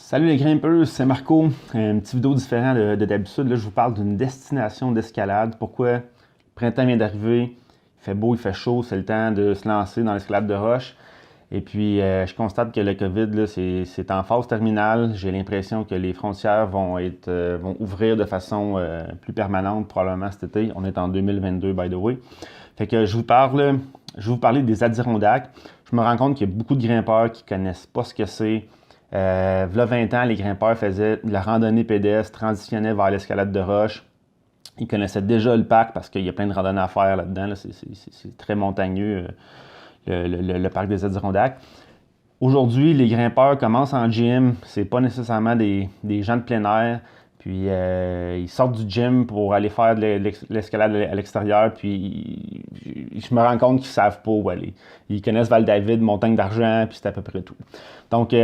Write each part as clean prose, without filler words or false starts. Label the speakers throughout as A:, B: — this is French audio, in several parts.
A: Salut les grimpeurs, c'est Marco. Une petite vidéo différente de d'habitude. Là, je vous parle d'une destination d'escalade. Pourquoi le printemps vient d'arriver, il fait beau, il fait chaud, c'est le temps de se lancer dans l'escalade de roche. Et puis, je constate que le COVID, là, c'est en phase terminale. J'ai l'impression que les frontières vont ouvrir de façon plus permanente, probablement cet été. On est en 2022, by the way. Fait que je vais vous parler des Adirondacks. Je me rends compte qu'il y a beaucoup de grimpeurs qui connaissent pas ce que c'est. V'là 20 ans, les grimpeurs faisaient de la randonnée pédestre, transitionnaient vers l'escalade de roche. Ils connaissaient déjà le parc parce qu'il y a plein de randonnées à faire là-dedans. Là. C'est très montagneux, le parc des Adirondacks. Aujourd'hui, les grimpeurs commencent en gym. C'est pas nécessairement des gens de plein air. Puis ils sortent du gym pour aller faire de l'escalade à l'extérieur. Puis je me rends compte qu'ils savent pas où aller. Ils connaissent Val-David, Montagne d'Argent, puis c'est à peu près tout. Donc,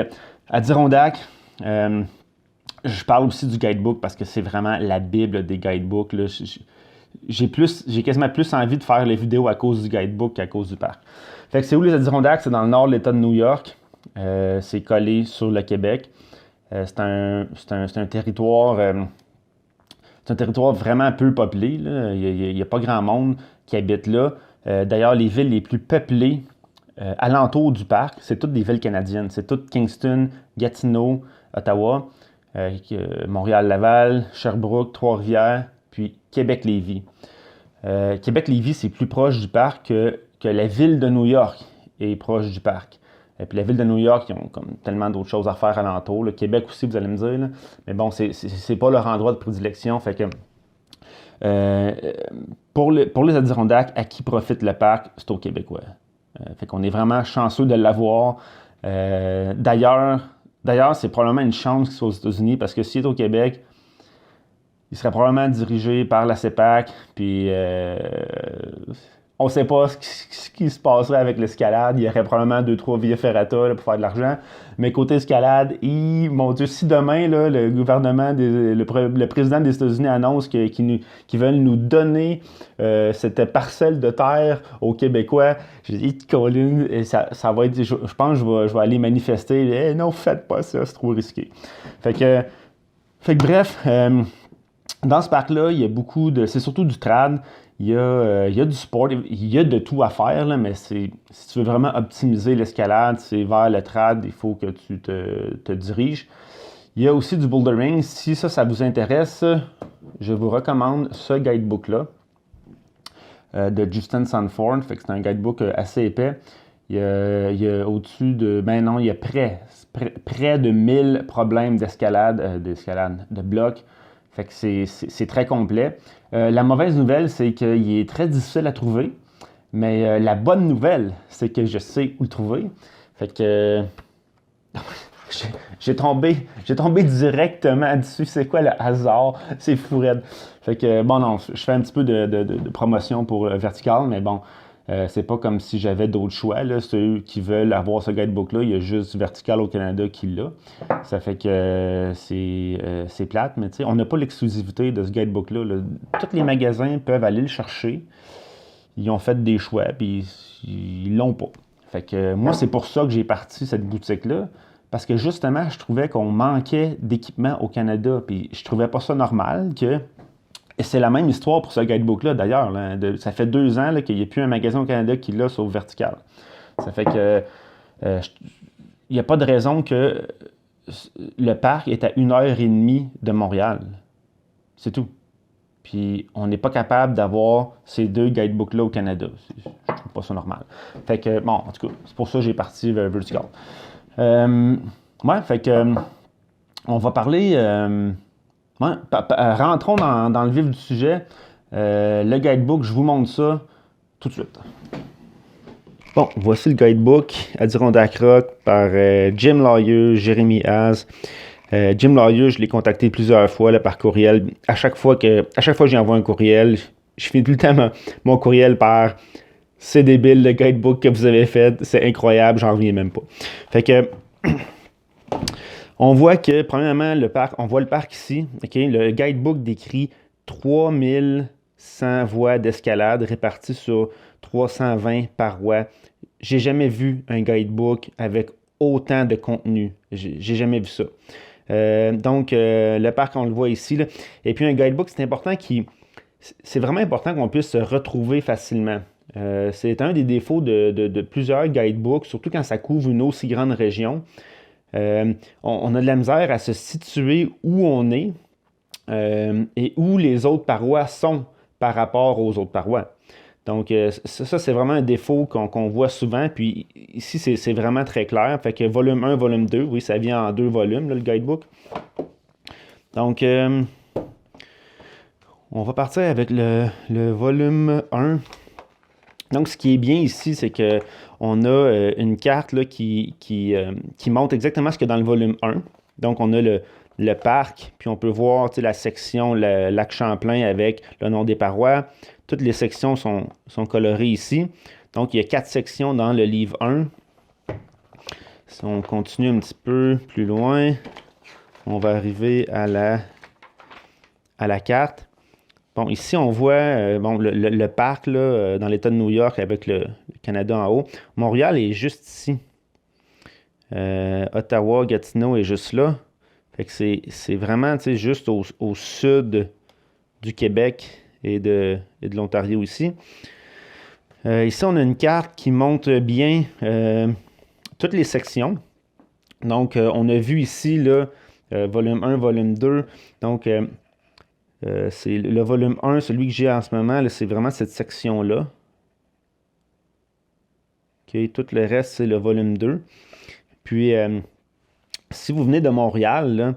A: Adirondack, je parle aussi du guidebook parce que c'est vraiment la bible des guidebooks. Là. J'ai quasiment plus envie de faire les vidéos à cause du guidebook qu'à cause du parc. Fait que c'est où les Adirondacks? C'est dans le nord de l'État de New York. C'est collé sur le Québec. C'est un territoire... c'est un territoire vraiment peu peuplé. Là. Il n'y a pas grand monde qui habite là. D'ailleurs, les villes les plus peuplées alentour du parc, c'est toutes des villes canadiennes. C'est toutes Kingston, Gatineau, Ottawa, Montréal-Laval, Sherbrooke, Trois-Rivières, puis Québec-Lévis. Québec-Lévis, c'est plus proche du parc que la ville de New York est proche du parc. Et puis la ville de New York, ils ont comme tellement d'autres choses à faire alentour. Le Québec aussi, vous allez me dire. Là. Mais bon, c'est pas leur endroit de prédilection. Fait que pour les Adirondacks, à qui profite le parc? C'est aux Québécois. Fait qu'on est vraiment chanceux de l'avoir. D'ailleurs, c'est probablement une chance qu'il soit aux États-Unis parce que s'il est au Québec, il serait probablement dirigé par la CEPAC. Puis on ne sait pas ce qui se passerait avec l'escalade. Il y aurait probablement 2-3 via ferrata là, pour faire de l'argent. Mais côté escalade, mon Dieu, si demain, là, le gouvernement, le président des États-Unis annonce qu'ils veulent nous donner cette parcelle de terre aux Québécois, je dis, Colin, ça va être. Je pense que je vais aller manifester. Non, faites pas ça, c'est trop risqué. Fait que bref, dans ce parc-là, il y a beaucoup de. C'est surtout du trad. Il y a du sport, il y a de tout à faire, là, mais si tu veux vraiment optimiser l'escalade, c'est vers le trad, il faut que tu te diriges. Il y a aussi du bouldering. Si ça vous intéresse, je vous recommande ce guidebook-là de Justin Sanford. Fait que c'est un guidebook assez épais. Il y a au-dessus de... Ben non, il y a près de 1000 problèmes d'escalade, de blocs. Fait que c'est très complet. La mauvaise nouvelle, c'est qu'il est très difficile à trouver. Mais la bonne nouvelle, c'est que je sais où le trouver. Fait que j'ai tombé directement dessus. C'est quoi le hasard? C'est fou raide. Fait que bon, non, je fais un petit peu de promotion pour Vertical, mais bon, c'est pas comme si j'avais d'autres choix. Là. Ceux qui veulent avoir ce guidebook-là, il y a juste Vertical au Canada qui l'a. Ça fait que c'est plate, mais on n'a pas l'exclusivité de ce guidebook-là. Là. Tous les magasins peuvent aller le chercher. Ils ont fait des choix, puis ils l'ont pas. Fait que moi, c'est pour ça que j'ai parti cette boutique-là. Parce que justement, je trouvais qu'on manquait d'équipement au Canada. Puis je trouvais pas ça normal que... Et c'est la même histoire pour ce guidebook-là, d'ailleurs. Là, ça fait 2 ans là, qu'il n'y a plus un magasin au Canada qui l'a sur Vertical. Ça fait que il n'y a pas de raison que le parc est à 1h30 de Montréal. C'est tout. Puis on n'est pas capable d'avoir ces 2 guidebooks-là au Canada. Je trouve pas ça normal. Fait que, bon, en tout cas, c'est pour ça que j'ai parti vers Vertical. Ouais, fait que on va parler... rentrons dans le vif du sujet. Le guidebook, je vous montre ça tout de suite. Bon, voici le guidebook Adirondack Rock par Jim Lawyer, Jérémy Haas. Jim Lawyer, je l'ai contacté plusieurs fois là, par courriel. À chaque fois que j'y envoie un courriel, je finis tout le temps mon courriel par « C'est débile le guidebook que vous avez fait, c'est incroyable, j'en reviens même pas. » Fait que... On voit que, premièrement, on voit le parc ici. Okay? Le guidebook décrit 3100 voies d'escalade réparties sur 320 parois. J'ai jamais vu un guidebook avec autant de contenu. J'ai jamais vu ça. Le parc, on le voit ici, là. Et puis un guidebook, c'est vraiment important qu'on puisse se retrouver facilement. C'est un des défauts de plusieurs guidebooks, surtout quand ça couvre une aussi grande région. On a de la misère à se situer où on est et où les autres parois sont par rapport aux autres parois. Donc, ça c'est vraiment un défaut qu'on voit souvent. Puis ici, c'est vraiment très clair. Fait que volume 1, volume 2, oui, ça vient en 2 volumes, là, le guidebook. Donc, on va partir avec le volume 1. Donc, ce qui est bien ici, c'est qu'on a une carte là, qui montre exactement ce qu'il y a dans le volume 1. Donc, on a le parc, puis on peut voir la section lac Champlain avec le nom des parois. Toutes les sections sont colorées ici. Donc, il y a 4 sections dans le livre 1. Si on continue un petit peu plus loin, on va arriver à la carte. Bon, ici, on voit le parc là, dans l'État de New York avec le Canada en haut. Montréal est juste ici. Ottawa, Gatineau est juste là. Fait que c'est vraiment juste au sud du Québec et de l'Ontario ici. Ici, on a une carte qui montre bien toutes les sections. Donc, on a vu ici là, volume 1, volume 2. Donc, c'est le volume 1, celui que j'ai en ce moment, c'est vraiment cette section-là. Okay, tout le reste, c'est le volume 2. Puis, si vous venez de Montréal, là,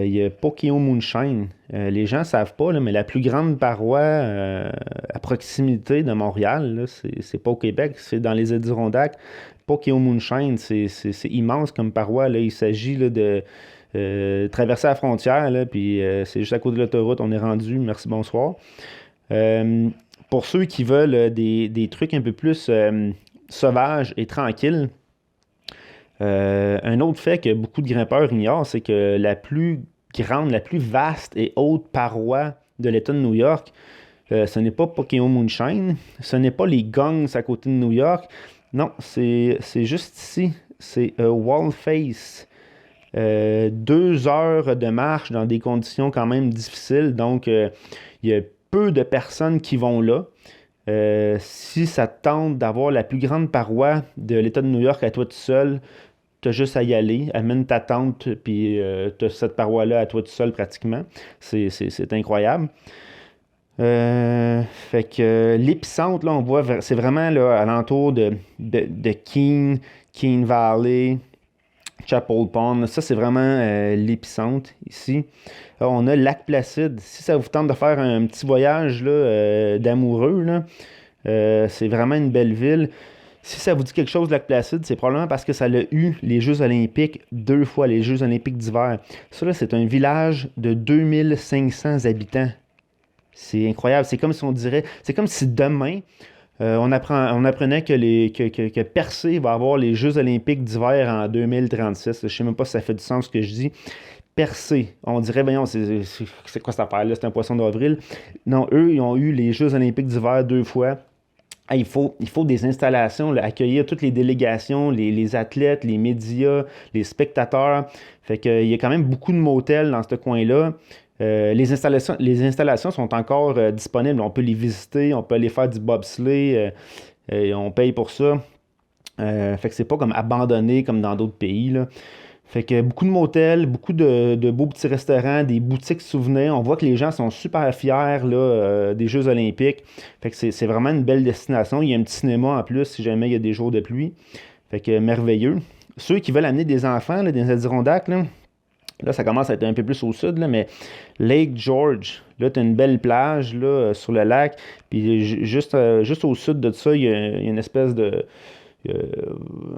A: il y a Pokeo Moonshine. Les gens ne savent pas, là, mais la plus grande paroi à proximité de Montréal, c'est pas au Québec, c'est dans les Adirondacks. Pokeo Moonshine, c'est immense comme paroi. Là. Il s'agit là, de traverser la frontière, là, puis c'est juste à côté de l'autoroute, on est rendu, merci, bonsoir. Pour ceux qui veulent des trucs un peu plus sauvages et tranquilles, un autre fait que beaucoup de grimpeurs ignorent, c'est que la plus grande, la plus vaste et haute paroi de l'État de New York, ce n'est pas Pokeo Moonshine, ce n'est pas les Gongs à côté de New York, non, c'est juste ici, c'est Wallface. 2 heures de marche dans des conditions quand même difficiles, donc il y a peu de personnes qui vont là. Si ça te tente d'avoir la plus grande paroi de l'État de New York à toi tout seul, tu as juste à y aller, amène ta tente, puis tu as cette paroi-là à toi tout seul pratiquement. C'est incroyable. Fait que l'épicentre, là, on voit, c'est vraiment là, alentour de Keene Valley, Chapel Pond. Ça, c'est vraiment l'épicentre ici. Alors, on a Lac Placide. Si ça vous tente de faire un petit voyage d'amoureux, là, c'est vraiment une belle ville. Si ça vous dit quelque chose, Lac Placide, c'est probablement parce que ça a eu les Jeux olympiques 2 fois, les Jeux olympiques d'hiver. Ça, là, c'est un village de 2500 habitants. C'est incroyable. C'est comme si on dirait... C'est comme si demain, on apprenait que Percé va avoir les Jeux olympiques d'hiver en 2036. Je ne sais même pas si ça fait du sens ce que je dis. Percé. On dirait, voyons, c'est quoi cette affaire-là? C'est un poisson d'avril. Non, eux, ils ont eu les Jeux olympiques d'hiver 2 fois. Ah, il faut des installations, là, accueillir toutes les délégations, les athlètes, les médias, les spectateurs. Fait qu'il y a quand même beaucoup de motels dans ce coin-là. Les installations sont encore disponibles. On peut les visiter, on peut aller faire du bobsleigh. On paye pour ça. Fait que c'est pas comme abandonné comme dans d'autres pays, là. Fait que beaucoup de motels, beaucoup de beaux petits restaurants, des boutiques souvenirs. On voit que les gens sont super fiers là, des Jeux olympiques. Fait que c'est vraiment une belle destination. Il y a un petit cinéma en plus si jamais il y a des jours de pluie. Fait que merveilleux. Ceux qui veulent amener des enfants, là, des Adirondacks, là, ça commence à être un peu plus au sud, là, mais Lake George, là, tu as une belle plage là, sur le lac. Puis juste au sud de ça, il y a une espèce de...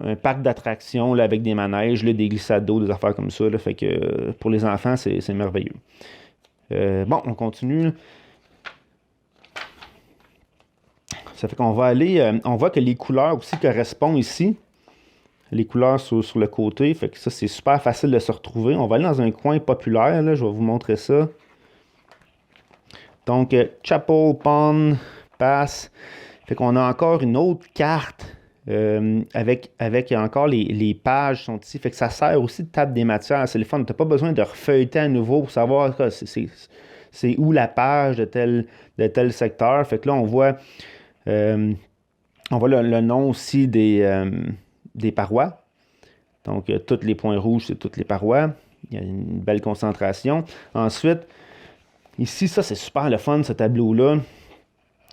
A: un parc d'attractions là, avec des manèges, là, des glissades d'eau, des affaires comme ça. Là, fait que pour les enfants, c'est merveilleux. Bon, on continue. Ça fait qu'on va aller. On voit que les couleurs aussi correspondent ici. Les couleurs sur le côté. Fait que ça, c'est super facile de se retrouver. On va aller dans un coin populaire. Là, je vais vous montrer ça. Donc, Chapel Pond Pass. Fait qu'on a encore une autre carte
B: avec encore les pages sont ici. Fait que ça sert aussi de table des matières. C'est le fun. Tu n'as pas besoin de refeuilleter à nouveau pour savoir c'est où la page de tel secteur. Fait que là, on voit le nom aussi des parois. Donc, tous les points rouges, c'est toutes les parois. Il y a une belle concentration. Ensuite, ici, ça, c'est super le fun, ce tableau-là.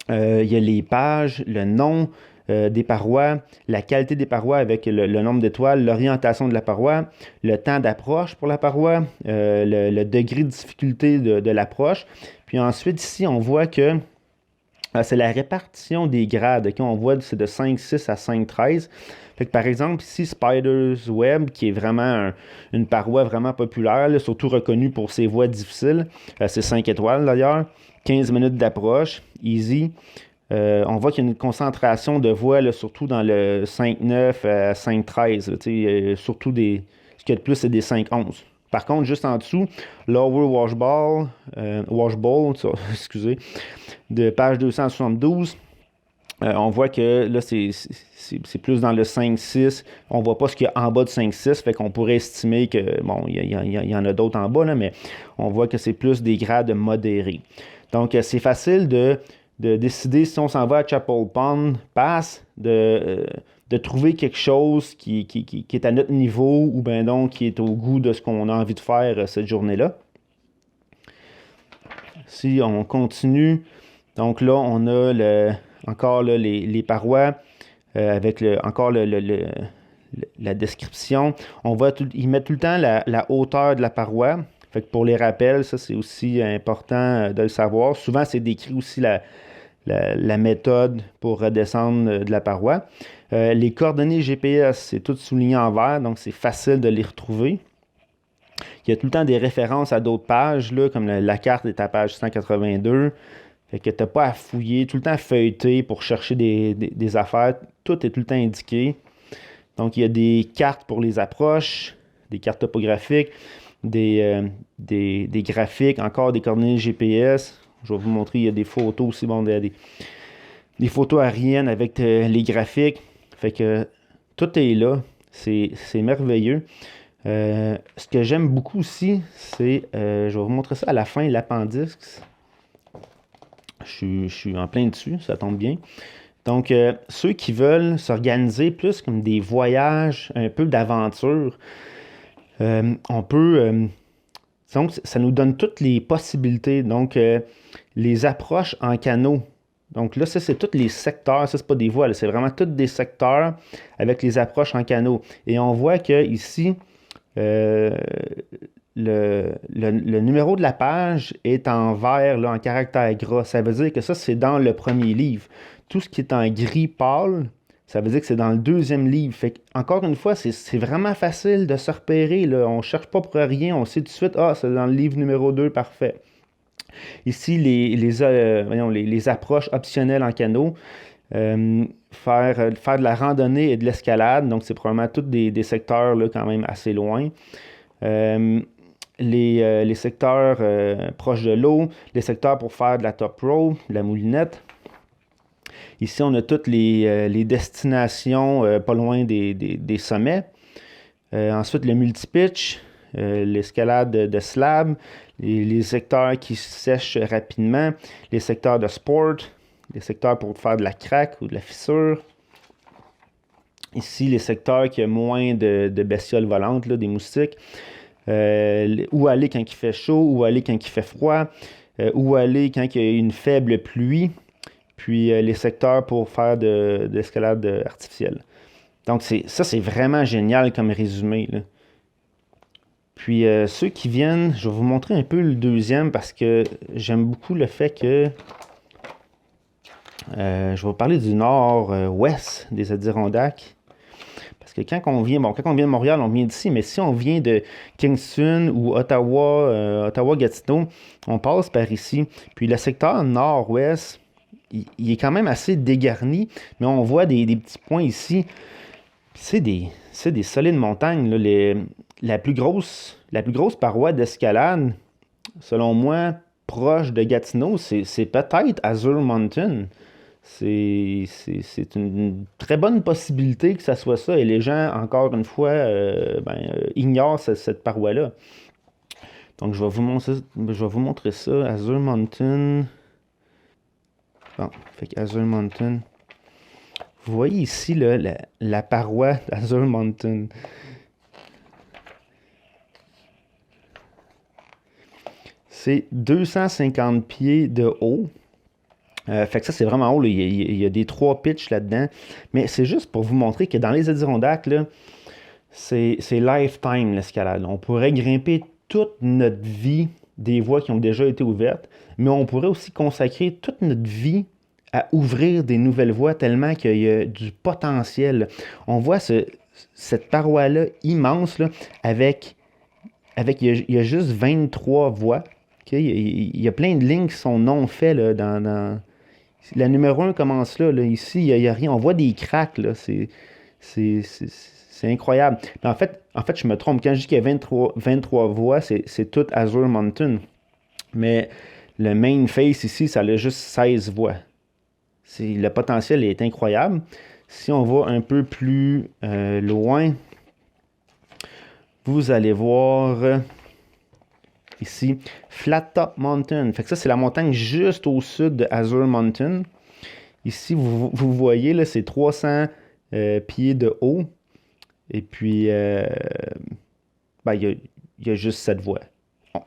B: Il y a les pages, le nom des parois, la qualité des parois avec le nombre d'étoiles, l'orientation de la paroi, le temps d'approche pour la paroi, le degré de difficulté de l'approche. Puis ensuite, ici, on voit que c'est la répartition des grades. Okay? On voit que c'est de 5,6 à 5,13. Fait que par exemple, ici, Spider's Web, qui est vraiment une paroi vraiment populaire, là, surtout reconnue pour ses voies difficiles. C'est 5 étoiles d'ailleurs. 15 minutes d'approche, easy. On voit qu'il y a une concentration de voix, là, surtout dans le 5,9 à 5,13. Surtout ce qu'il y a de plus, c'est des 5,11. Par contre, juste en dessous, Lower Washball, excusez, de page 272, on voit que là, c'est plus dans le 5,6. On ne voit pas ce qu'il y a en bas de 5,6, fait qu'on pourrait estimer que, bon, il y en a d'autres en bas, là, mais on voit que c'est plus des grades modérés. Donc, c'est facile de décider si on s'en va à Chapel Pond Pass, de trouver quelque chose qui est à notre niveau ou bien donc qui est au goût de ce qu'on a envie de faire cette journée-là. Si on continue, donc là, on a encore là, les parois avec encore la description. Ils mettent tout le temps la hauteur de la paroi. Fait que pour les rappels, ça c'est aussi important de le savoir. Souvent, c'est décrit aussi la méthode pour redescendre de la paroi. Les coordonnées GPS, c'est tout souligné en vert, donc c'est facile de les retrouver. Il y a tout le temps des références à d'autres pages, là, comme la carte est à page 182. Fait que tu n'as pas à fouiller, tout le temps à feuilleter pour chercher des affaires. Tout est tout le temps indiqué. Donc, il y a des cartes pour les approches, des cartes topographiques, des graphiques, encore des coordonnées GPS. Je vais vous montrer, il y a des photos aussi, bon, des photos aériennes avec les graphiques. Fait que tout est là. C'est merveilleux. Ce que j'aime beaucoup aussi, c'est, je vais vous montrer ça à la fin, l'appendice. Je suis en plein dessus, ça tombe bien. Donc, ceux qui veulent s'organiser plus comme des voyages, un peu d'aventure, on peut... donc, ça nous donne toutes les possibilités. Donc, les approches en canot. Donc là, ça, c'est tous les secteurs. Ça, c'est pas des voies, c'est vraiment tous des secteurs avec les approches en canot. Et on voit que ici, le numéro de la page est en vert, là, en caractère gras. Ça veut dire que ça, c'est dans le premier livre. Tout ce qui est en gris pâle, ça veut dire que c'est dans le deuxième livre. Fait que, encore une fois, c'est vraiment facile de se repérer, là. On ne cherche pas pour rien. On sait tout de suite, c'est dans le livre numéro 2, parfait. Ici, les approches optionnelles en canot. Faire de la randonnée et de l'escalade. Donc, c'est probablement tous des secteurs là, quand même assez loin. Les secteurs proches de l'eau, les secteurs pour faire de la top row, de la moulinette. Ici, on a toutes les destinations pas loin des sommets. Ensuite, le multi-pitch, l'escalade de slab, les secteurs qui sèchent rapidement, les secteurs de sport, les secteurs pour faire de la craque ou de la fissure. Ici, les secteurs qui ont moins de bestioles volantes, là, des moustiques. Où aller quand il fait chaud, où aller quand il fait froid, où aller quand il y a une faible pluie, puis les secteurs pour faire de l'escalade artificielle. Donc, ça, c'est vraiment génial comme résumé, là. Puis, ceux qui viennent, je vais vous montrer un peu le deuxième parce que j'aime beaucoup le fait que je vais vous parler du nord-ouest des Adirondacks. Parce que quand on vient de Montréal, on vient d'ici, mais si on vient de Kingston ou Ottawa-Gatineau, on passe par ici. Puis le secteur nord-ouest, il est quand même assez dégarni, mais on voit des petits points ici. C'est des solides montagnes, là. La plus grosse paroi d'escalade, selon moi, proche de Gatineau, c'est peut-être Azure Mountain. C'est une très bonne possibilité que ça soit ça. Et les gens, encore une fois, ignorent cette paroi-là. Donc, je vais vous montrer ça. Azure Mountain. Bon, fait que Azure Mountain. Vous voyez ici là, la paroi d'Azure Mountain. C'est 250 pieds de haut. Fait que ça, c'est vraiment haut. Là. Il y a des 3 pitchs là-dedans. Mais c'est juste pour vous montrer que dans les Adirondacks, là, c'est lifetime l'escalade. On pourrait grimper toute notre vie des voies qui ont déjà été ouvertes, mais on pourrait aussi consacrer toute notre vie à ouvrir des nouvelles voies tellement qu'il y a du potentiel. On voit cette paroi-là immense là, il y a juste 23 voies. Okay? Il y a plein de lignes qui sont non faites là, la numéro 1 commence là. Ici, il n'y a rien. On voit des cracks. Là. C'est incroyable. Mais en fait, je me trompe. Quand je dis qu'il y a 23 voies, c'est tout Azure Mountain. Mais le main face ici, ça a juste 16 voies. Le potentiel est incroyable. Si on va un peu plus loin, vous allez voir ici Flat Top Mountain. Fait que ça, c'est la montagne juste au sud de Azure Mountain. Ici, vous voyez, là, c'est 300 pieds de haut. Et puis, il y a juste cette voie.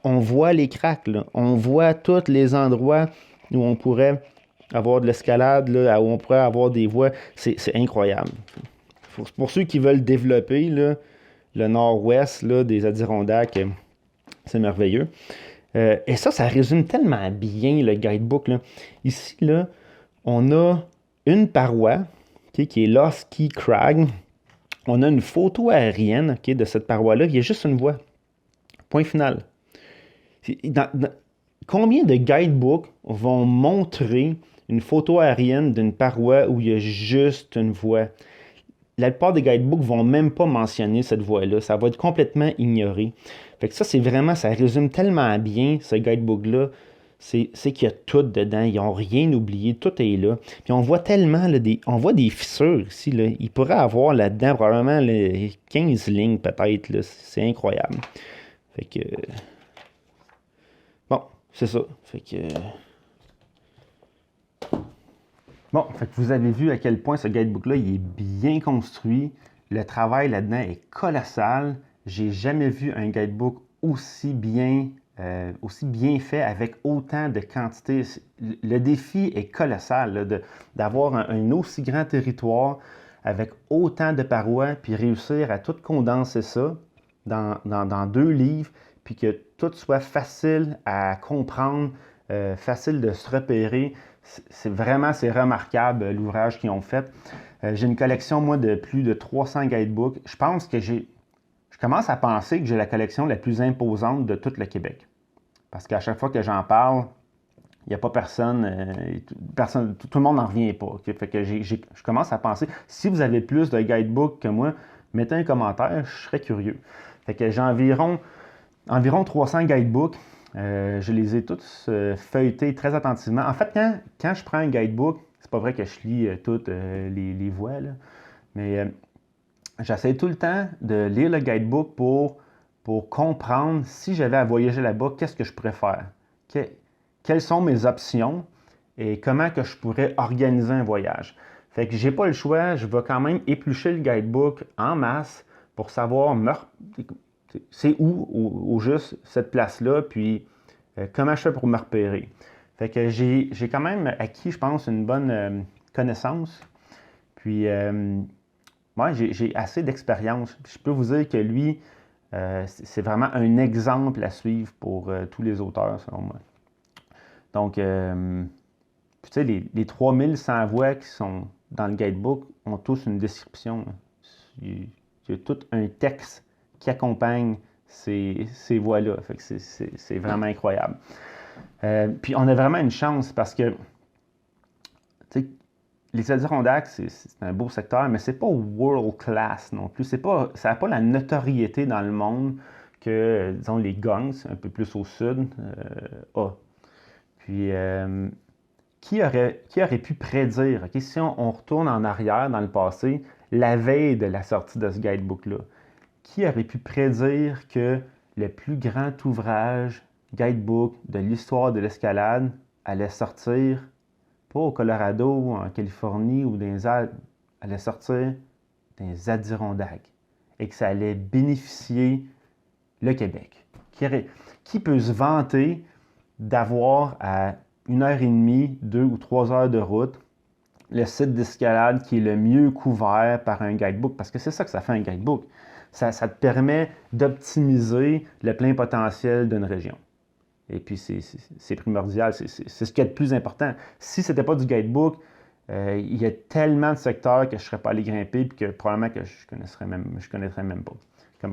B: On voit les cracks, là. On voit tous les endroits où on pourrait avoir de l'escalade, là, où on pourrait avoir des voies. C'est incroyable. Pour ceux qui veulent développer là, le nord-ouest là, des Adirondacks, c'est merveilleux. Et ça résume tellement bien le guidebook. Là. Ici, là, on a une paroi qui est Lost Key Crag. On a une photo aérienne de cette paroi-là. Il y a juste une voie. Point final. Combien de guidebooks vont montrer une photo aérienne d'une paroi où il y a juste une voie? La plupart des guidebooks vont même pas mentionner cette voie-là. Ça va être complètement ignoré. Fait que ça, ça résume tellement bien ce guidebook-là. C'est qu'il y a tout dedans. Ils n'ont rien oublié. Tout est là. Puis on voit tellement, là, on voit des fissures ici. Là. Il pourrait avoir là-dedans probablement 15 lignes peut-être. C'est incroyable. Fait que... Bon, c'est ça. Fait que... Bon, fait que vous avez vu à quel point ce guidebook-là, il est bien construit. Le travail là-dedans est colossal. J'ai jamais vu un guidebook aussi bien fait avec autant de quantité. Le défi est colossal d'avoir un aussi grand territoire avec autant de parois, puis réussir à tout condenser ça dans 2 livres, puis que tout soit facile à comprendre, facile de se repérer. C'est remarquable l'ouvrage qu'ils ont fait. J'ai une collection, moi, de plus de 300 guidebooks. Je pense que je commence à penser que j'ai la collection la plus imposante de tout le Québec. Parce qu'à chaque fois que j'en parle, il n'y a pas personne, tout le monde n'en revient pas. Okay? Fait que je commence à penser, si vous avez plus de guidebooks que moi, mettez un commentaire, je serais curieux. Fait que j'ai environ 300 guidebooks. Je les ai tous feuilletés très attentivement. En fait, quand je prends un guidebook, c'est pas vrai que je lis toutes les voies, là, mais j'essaie tout le temps de lire le guidebook pour comprendre si j'avais à voyager là-bas, qu'est-ce que je pourrais faire. Quelles sont mes options et comment que je pourrais organiser un voyage. Fait que j'ai pas le choix, je vais quand même éplucher le guidebook en masse pour savoir c'est où au juste cette place-là, puis comment je fais pour me repérer. Fait que j'ai quand même acquis, je pense, une bonne connaissance. Puis, moi, j'ai assez d'expérience. Je peux vous dire que lui, c'est vraiment un exemple à suivre pour tous les auteurs, selon moi. Donc, tu sais, les 3100 voix qui sont dans le guidebook ont tous une description. Il y a tout un texte qui accompagne ces voix-là. Fait que c'est vraiment incroyable. Puis on a vraiment une chance parce que les Adirondacks, c'est un beau secteur, mais c'est pas world class non plus. Ça n'a pas la notoriété dans le monde que, disons, les Gunks, un peu plus au sud, a. Puis
A: qui aurait pu prédire, ok, si on retourne en arrière dans le passé, la veille de la sortie de ce guidebook-là, qui aurait pu prédire que le plus grand ouvrage guidebook de l'histoire de l'escalade allait sortir, pas au Colorado, en Californie ou dans les Alpes, allait sortir dans les Adirondacks et que ça allait bénéficier le Québec. Qui peut se vanter d'avoir à 1h30, 2 ou 3 heures de route le site d'escalade qui est le mieux couvert par un guidebook? Parce que c'est ça que ça fait un guidebook. Ça te permet d'optimiser le plein potentiel d'une région. Et puis, c'est primordial, c'est ce qui est le plus important. Si ce n'était pas du guidebook, il y a tellement de secteurs que je ne serais pas allé grimper et que probablement que je ne connaîtrais même pas.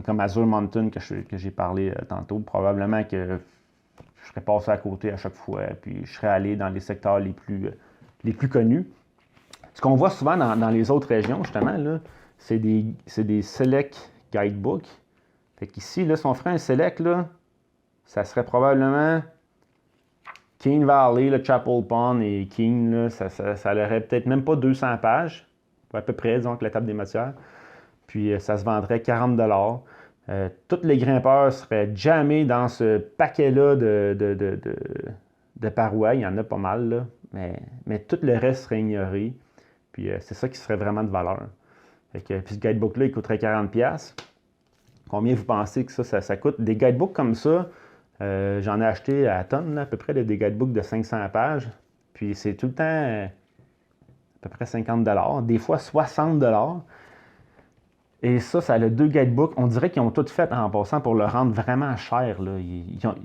A: Comme Azure Mountain que j'ai parlé tantôt, probablement que je serais passé à côté à chaque fois, puis je serais allé dans les secteurs les plus connus. Ce qu'on voit souvent dans les autres régions, justement, là, c'est des select guidebooks. Fait qu'ici, là, si on ferait un select, là, ça serait probablement Keene Valley, le Chapel Pond et Keene, là, ça n'aurait peut-être même pas 200 pages, à peu près, disons, que la table des matières. Puis ça se vendrait 40 $. Tous les grimpeurs seraient jamais dans ce paquet-là de parois. Il y en a pas mal, là, mais tout le reste serait ignoré. Puis c'est ça qui serait vraiment de valeur. Puis ce guidebook-là, il coûterait 40$. Combien vous pensez que ça coûte? Des guidebooks comme ça, j'en ai acheté à tonnes, là, à peu près des guidebooks de 500 pages. Puis c'est tout le temps à peu près 50 $, des fois 60 $. Et ça a le 2 guidebooks. On dirait qu'ils ont tout fait en passant pour le rendre vraiment cher. Là.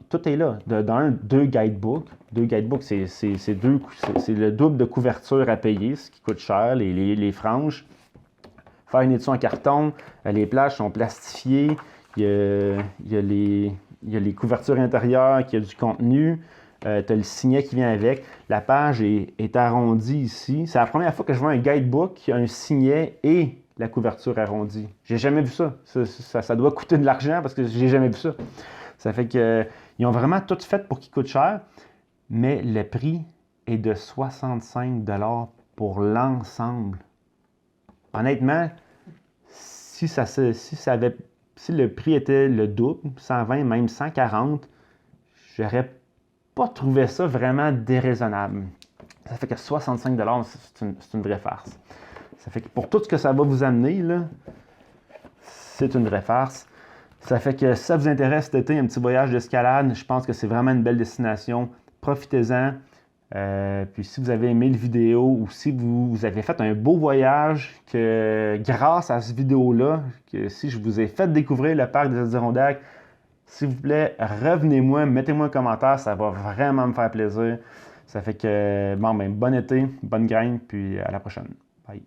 A: Tout est là. Deux guidebooks. Deux guidebooks, c'est le double de couverture à payer, ce qui coûte cher, les franges. Faire une édition en carton, les plages sont plastifiées, il y a les couvertures intérieures, il y a du contenu, tu as le signet qui vient avec. La page est arrondie ici. C'est la première fois que je vois un guidebook qui a un signet et la couverture arrondie. J'ai jamais vu ça. Ça doit coûter de l'argent parce que j'ai jamais vu ça. Ça fait qu'ils ont vraiment tout fait pour qu'il coûte cher, mais le prix est de 65 $ pour l'ensemble. Honnêtement, si le prix était le double, 120, même 140, j'aurais pas trouvé ça vraiment déraisonnable. Ça fait que 65 $, c'est une vraie farce. Ça fait que pour tout ce que ça va vous amener, là, c'est une vraie farce. Ça fait que si ça vous intéresse cet été, un petit voyage d'escalade, je pense que c'est vraiment une belle destination. Profitez-en. Puis si vous avez aimé la vidéo ou si vous avez fait un beau voyage, que grâce à cette vidéo-là, que si je vous ai fait découvrir le parc des Adirondacks, s'il vous plaît, revenez-moi, mettez-moi un commentaire, ça va vraiment me faire plaisir. Ça fait que, bon été, bonne graine, puis à la prochaine. Bye.